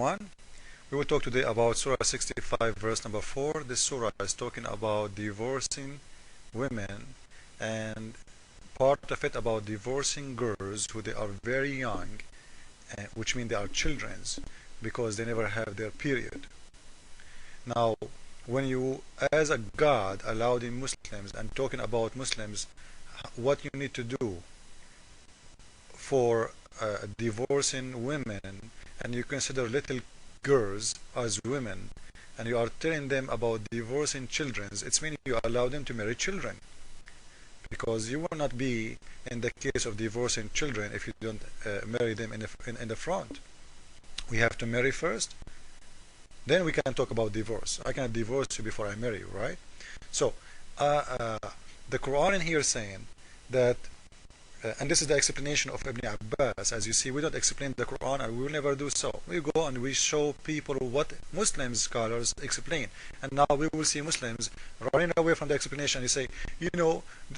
everyone. We will talk today about Surah 65 verse number 4. This surah is talking about divorcing women, and part of it about divorcing girls who they are very young, which means they are children, because they never have their period. Now, when you as a God allowed in Muslims and talking about Muslims, what you need to do for divorcing women, and you consider little girls as women, and you are telling them about divorcing children, it's meaning you allow them to marry children, because you will not be in the case of divorcing children if you don't marry them in the front. We have to marry first, then we can talk about divorce. I cannot divorce you before I marry you, right? So the Quran in here saying that and this is the explanation of Ibn Abbas. As you see, we don't explain the Quran, and we will never do so. We go and we show people what Muslim scholars explain, and now we will see Muslims running away from the explanation. They say,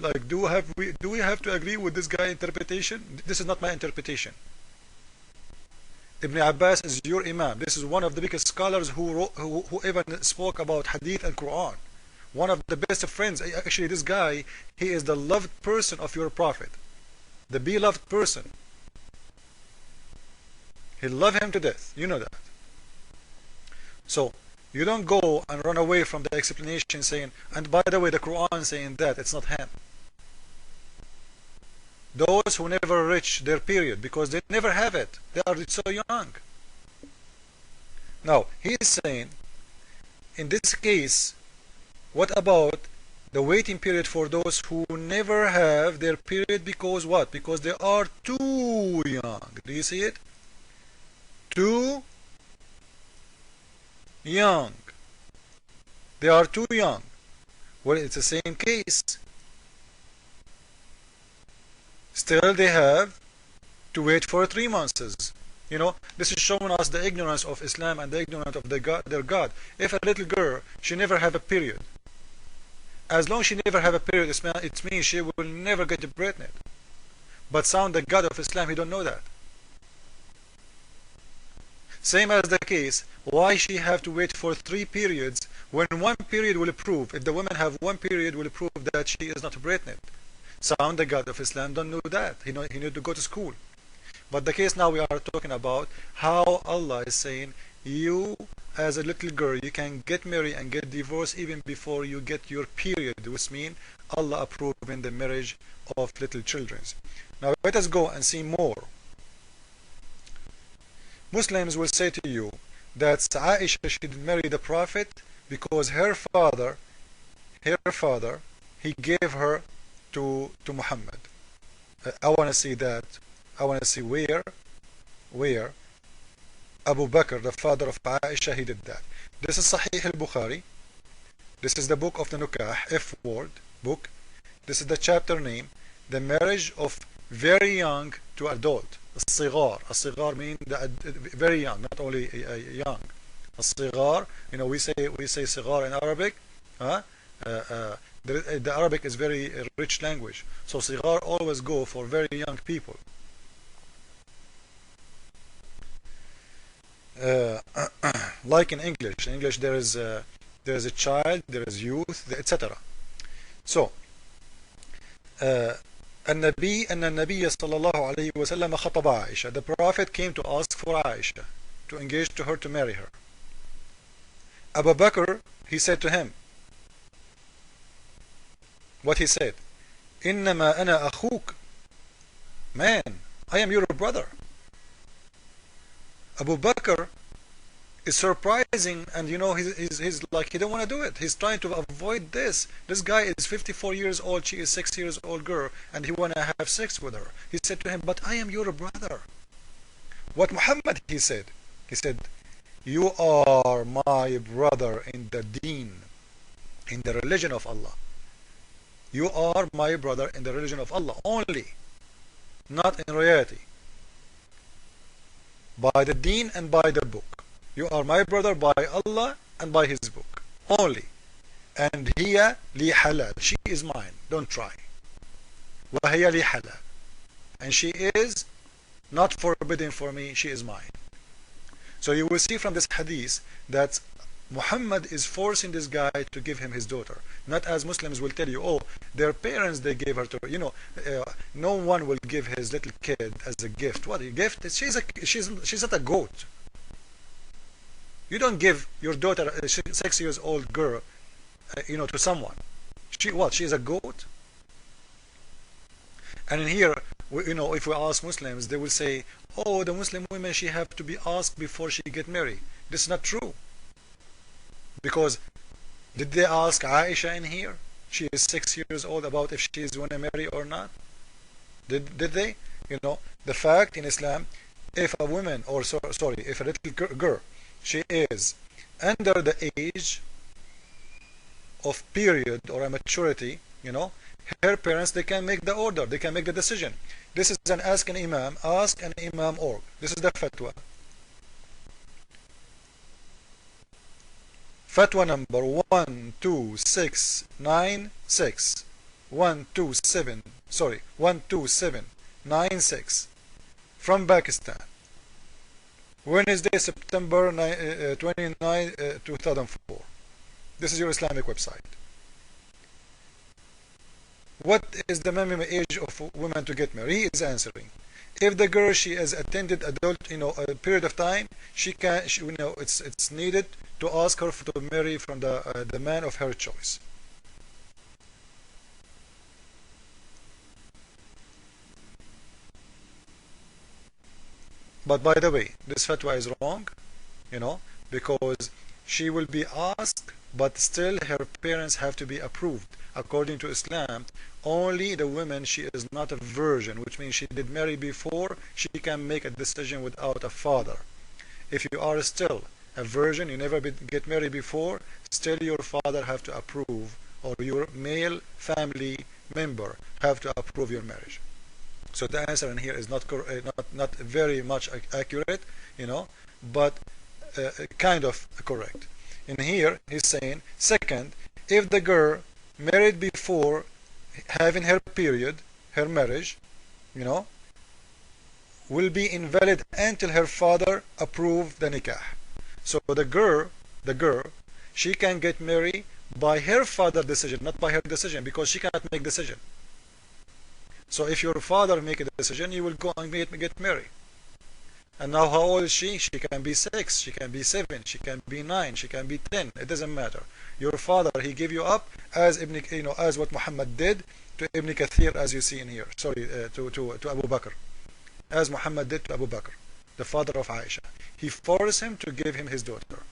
like, do we have to agree with this guy's interpretation? This is not my interpretation. Ibn Abbas is your Imam. This is one of the biggest scholars who even spoke about Hadith and Quran. One of the best friends. Actually, this guy, he is the loved person of your Prophet. The beloved person. He loved him to death. You know that. So you don't go and run away from the explanation saying, and by the way, the Quran saying that it's not him. Those who never reach their period because they never have it, they are so young. Now he is saying, in this case, what about the waiting period for those who never have their period? Because what? Because they are too young. Do you see it? Too young. They are too young. Well, it's the same case. Still they have to wait for 3 months. This is showing us the ignorance of Islam and the ignorance of their God. If a little girl, she never have a period, as long as she never have a period, it means she will never get pregnant. But sound the God of Islam, he don't know that. Same as the case, why she have to wait for 3 periods when 1 period will prove, if the women have 1 period, will prove that she is not pregnant. Sound the God of Islam don't know that. He need to go to school. But the case now we are talking about how Allah is saying, you as a little girl, you can get married and get divorced even before you get your period, which means Allah approving the marriage of little children. Now let us go and see more. Muslims will say to you that Aisha should marry the Prophet because her father, he gave her to Muhammad. I want to see that. I want to see where Abu Bakr, the father of Aisha, he did that. This is Sahih al-Bukhari. This is the book of the Nukah, F-word book. This is the chapter name, the marriage of very young to adult. As-sigar. As-sigar means very young, not only young. As-sigar, we say sigar in Arabic. The Arabic is very rich language. So sigar always go for very young people. Like in English. In English there is a child, there is youth, etc. So النبي صلى الله عليه وسلم خطب عائشة. The Prophet came to ask for Aisha, to engage to her, to marry her. Abu Bakr, he said to him, what he said, إنما أنا أخوك. Man, I am your brother. Abu Bakr is surprising, and he's like, he don't want to do it. He's trying to avoid this. This guy is 54 years old, she is 6 years old girl, and he want to have sex with her. He said to him, but I am your brother. What Muhammad, he said, you are my brother in the deen, in the religion of Allah. You are my brother in the religion of Allah only, not in reality. By the deen and by the book. You are my brother by Allah and by his book only. And hiya li halal. She is mine. Don't try. Wa hiya li halal. And she is not forbidden for me. She is mine. So you will see from this hadith that Muhammad is forcing this guy to give him his daughter, not as Muslims will tell you, oh, their parents, they gave her to, no one will give his little kid as a gift. What a gift? She's not a goat. You don't give your daughter, a 6 years old girl, to someone. She's a goat? And in here, if we ask Muslims, they will say, oh, the Muslim women, she have to be asked before she get married. This is not true. Because did they ask Aisha in here? She is 6 years old, about if she is going to marry or not. Did they? The fact in Islam, if a woman, or sorry, if a little girl, she is under the age of period or a maturity, her parents, they can make the order, they can make the decision. This is an ask an imam org. This is the fatwa. Fatwa number 12796 12796 from Pakistan, Wednesday, September 29, 2004. This is your Islamic website. What is the minimum age of women to get married? He is answering. If the girl, she has attended adult, a period of time, it's needed to ask her to marry from the man of her choice. But by the way, this fatwa is wrong, because she will be asked, but still her parents have to be approved. According to Islam, only the woman, she is not a virgin, which means she did marry before, she can make a decision without a father. If you are still a virgin, you never get married before, still your father have to approve, or your male family member have to approve your marriage. So the answer in here is not very much accurate, but kind of correct. In here, he's saying, second, if the girl married before having her period, her marriage, will be invalid until her father approve the nikah. So the girl, she can get married by her father's decision, not by her decision, because she cannot make decision. So if your father make a decision, you will go and get married. And now how old is she? She can be 6, she can be 7, she can be 9, she can be 10. It doesn't matter. Your father, he gave you up as as what Muhammad did to Ibn Kathir, as you see in here. Sorry, to Abu Bakr. As Muhammad did to Abu Bakr, the father of Aisha. He forced him to give him his daughter.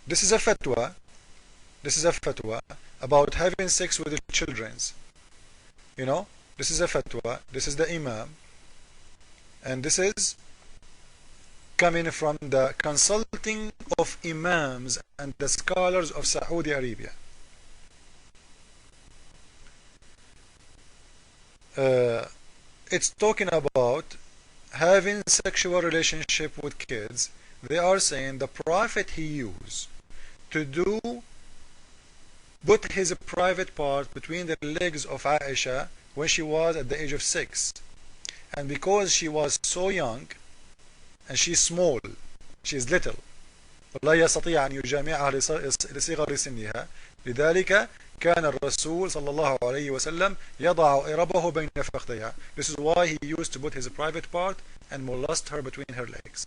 This is a fatwa. This is a fatwa about having sex with the children. This is a fatwa. This is the imam. And this is coming from the consulting of imams and the scholars of Saudi Arabia. It's talking about having sexual relationship with kids. They are saying the Prophet, he used to put his private part between the legs of Aisha when she was at the age of 6. And because she was so young and she's small, she's little, ولا يستطيع أن يجامعها لصغر سنها، لذلك كان الرسول صلى الله عليه وسلم يضع إربه بين فخذيها. This is why he used to put his private part and molest her between her legs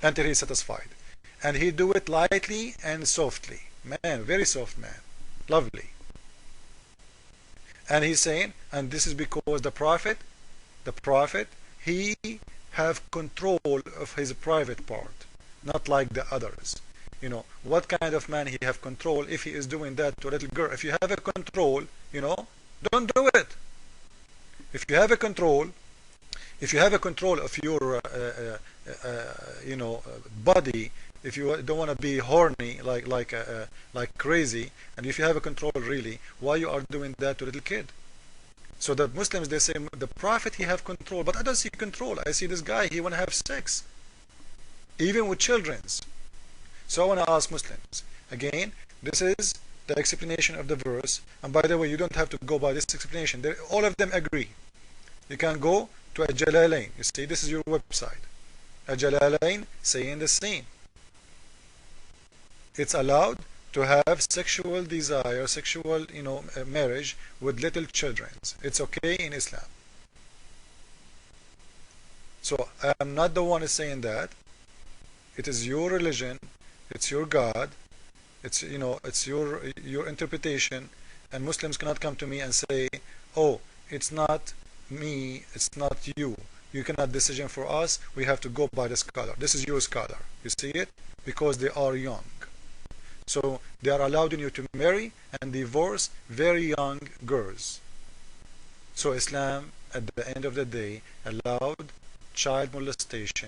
until he's satisfied. And he do it lightly and softly. Man, very soft man, lovely. And he's saying, and this is because the Prophet, he have control of his private part, not like the others. What kind of man he have control if he is doing that to a little girl? If you have a control, don't do it. If you have a control of your body, if you don't want to be horny like crazy, and if you have a control really, why you are doing that to a little kid? So the Muslims, they say the Prophet, he have control, but I don't see control. I see this guy, he want to have sex even with children. So I want to ask Muslims again, this is the explanation of the verse, and by the way, you don't have to go by this explanation. All of them agree. You can go to a Jalalain. You see, this is your website. A Jalalain saying the same. It's allowed to have sexual desire, sexual, marriage with little children. It's okay in Islam. So I am not the one saying that. It is your religion. It's your God. It's it's your interpretation, and Muslims cannot come to me and say, "Oh, it's not me, it's not you. You cannot decision for us. We have to go by the scholar. This is your scholar." You see it? Because they are young. So they are allowing you to marry and divorce very young girls. So Islam, at the end of the day, allowed child molestation